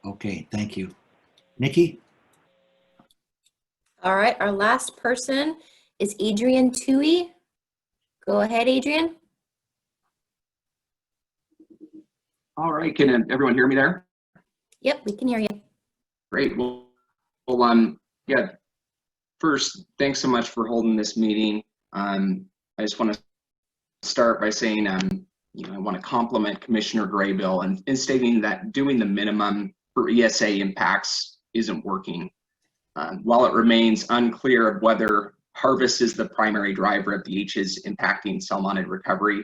Okay, thank you. Nikki? All right, our last person is Adrian Toohey. Go ahead, Adrian. All right, can everyone hear me there? Yep, we can hear you. Great. Yeah. First, thanks so much for holding this meeting. I just want to start by saying, I want to compliment Commissioner Graybill in stating that doing the minimum for ESA impacts isn't working. While it remains unclear of whether harvest is the primary driver of the H's impacting salmonid recovery,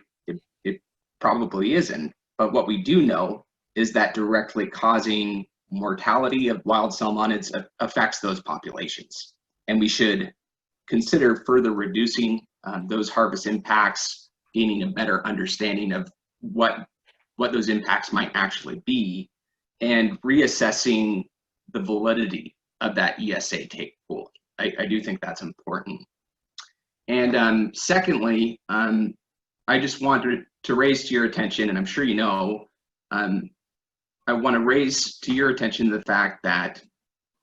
it probably isn't. But what we do know is that directly causing mortality of wild salmonids affects those populations. And we should consider further reducing those harvest impacts, gaining a better understanding of what those impacts might actually be, and reassessing the validity of that ESA take pool. I do think that's important. And secondly, I just wanted to raise to your attention, and I'm sure you know, I want to raise to your attention the fact that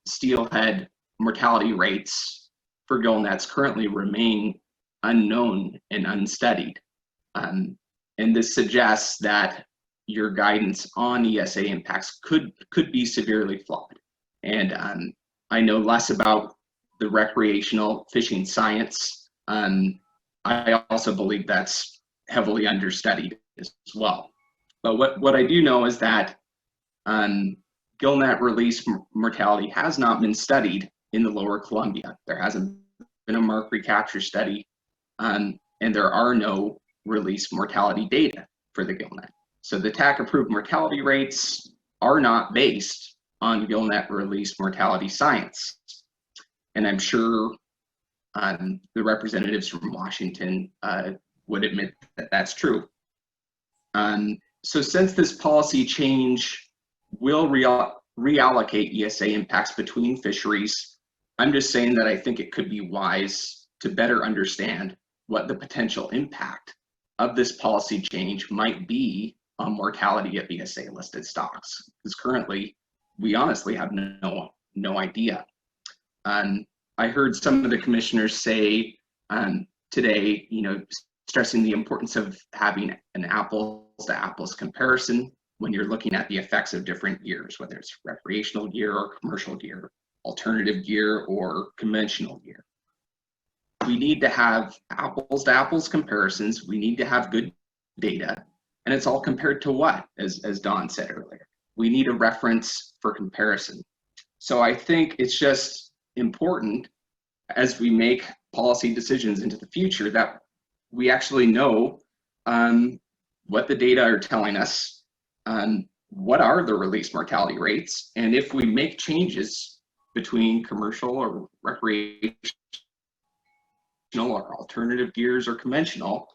steelhead mortality rates for gillnets currently remain unknown and unstudied. And this suggests that your guidance on ESA impacts could be severely flawed. And I know less about the recreational fishing science. I also believe that's heavily understudied as well. But what I do know is that gillnet release mortality has not been studied in the Lower Columbia. There hasn't been a mark recapture study, and there are no release mortality data for the gillnet. So the TAC approved mortality rates are not based on gillnet release mortality science. And I'm sure the representatives from Washington would admit that that's true. So since this policy change will reallocate ESA impacts between fisheries, I'm just saying that I think it could be wise to better understand what the potential impact of this policy change might be on mortality of ESA listed stocks. Because currently, we honestly have no idea. I heard some of the commissioners say today, stressing the importance of having an apples to apples comparison when you're looking at the effects of different gears, whether it's recreational gear or commercial gear, alternative gear or conventional gear. We need to have apples to apples comparisons. We need to have good data. And it's all compared to what, as Don said earlier. We need a reference for comparison. So I think it's just important as we make policy decisions into the future that we actually know what the data are telling us, what are the release mortality rates, and if we make changes between commercial or recreational or alternative gears or conventional,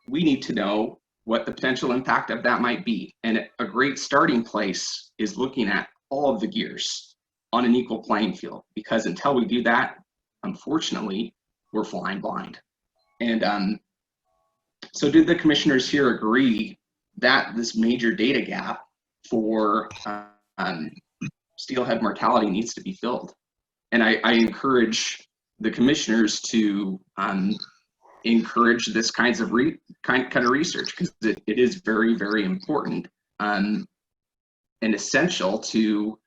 we need to know what the potential impact of that might be. And a great starting place is looking at all of the gears on an equal playing field, because until we do that, unfortunately, we're flying blind. And so do the commissioners here agree that this major data gap for steelhead mortality needs to be filled? And I encourage the commissioners to encourage this kind of research, because it is very, very important and essential to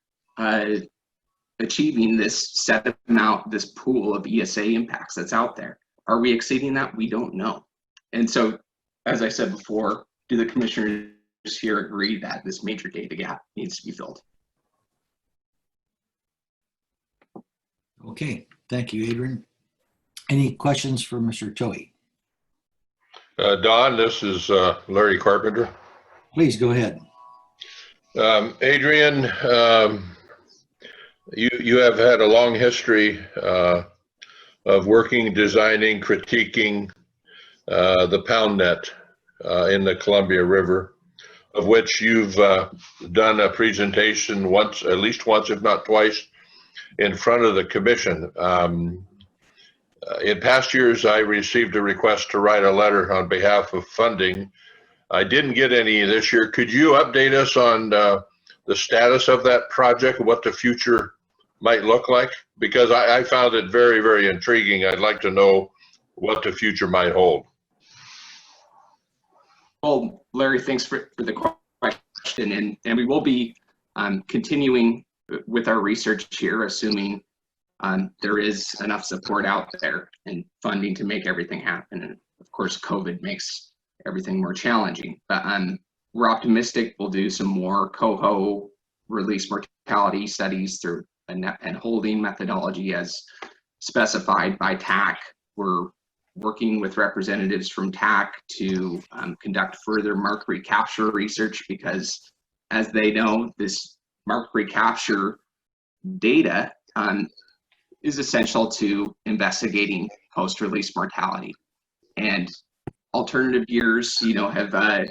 achieving this set amount, this pool of ESA impacts that's out there. Are we exceeding that? We don't know. And so, as I said before, do the commissioners here agree that this major data gap needs to be filled? Okay, thank you, Adrian. Any questions for Mr. Toohey? Don, this is Larry Carpenter. Please go ahead. Adrian, you have had a long history of working, designing, critiquing the pound net in the Columbia River, of which you've done a presentation once, at least once, if not twice, in front of the commission. In past years, I received a request to write a letter on behalf of funding. I didn't get any this year. Could you update us on the status of that project, what the future might look like? Because I found it very, very intriguing. I'd like to know what the future might hold. Well, Larry, thanks for the question. And we will be continuing with our research here, assuming there is enough support out there and funding to make everything happen. And of course, COVID makes everything more challenging. But we're optimistic we'll do some more coho release mortality studies through a net and holding methodology as specified by TAC. We're working with representatives from TAC to conduct further mark recapture research, because as they know, this mark recapture data is essential to investigating post-release mortality. And alternative years, have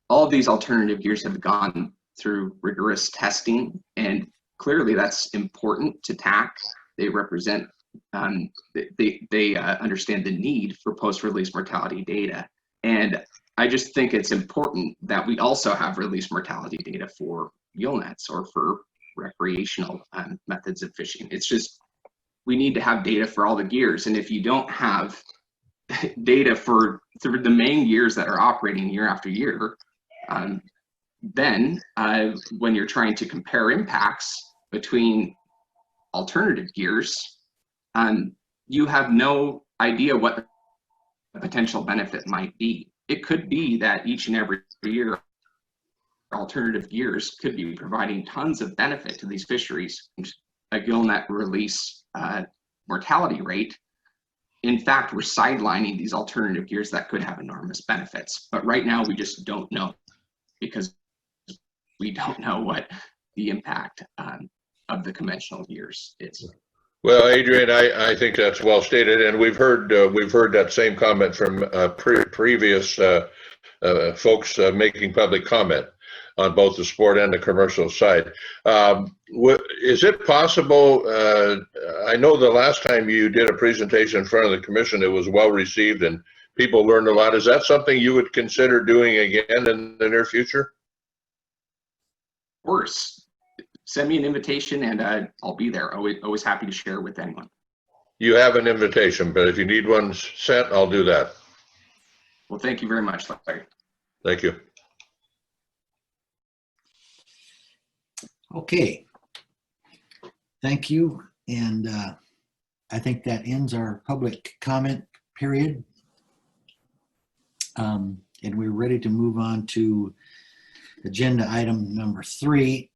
all of these alternative years have gone through rigorous testing, and clearly that's important to TAC. They represent, they understand the need for post-release mortality data. And I just think it's important that we also have release mortality data for gill nets or for recreational methods of fishing. It's just, we need to have data for all the gears. And if you don't have data for the main gears that are operating year after year, then when you're trying to compare impacts between alternative gears, you have no idea what the potential benefit might be. It could be that each and every year, alternative gears could be providing tons of benefit to these fisheries. A gill net release mortality rate, in fact, we're sidelining these alternative gears that could have enormous benefits. But right now, we just don't know, because we don't know what the impact of the conventional gears is. Well, Adrian, I think that's well stated, and we've heard that same comment from previous folks making public comment on both the sport and the commercial side. Is it possible? I know the last time you did a presentation in front of the commission, it was well received and people learned a lot. Is that something you would consider doing again in the near future? Of course. Send me an invitation and I'll be there. Always happy to share with anyone. You have an invitation, but if you need one sent, I'll do that. Well, thank you very much, Larry. Thank you. Okay. Thank you. And I think that ends our public comment period. And we're ready to move on to agenda item number 3.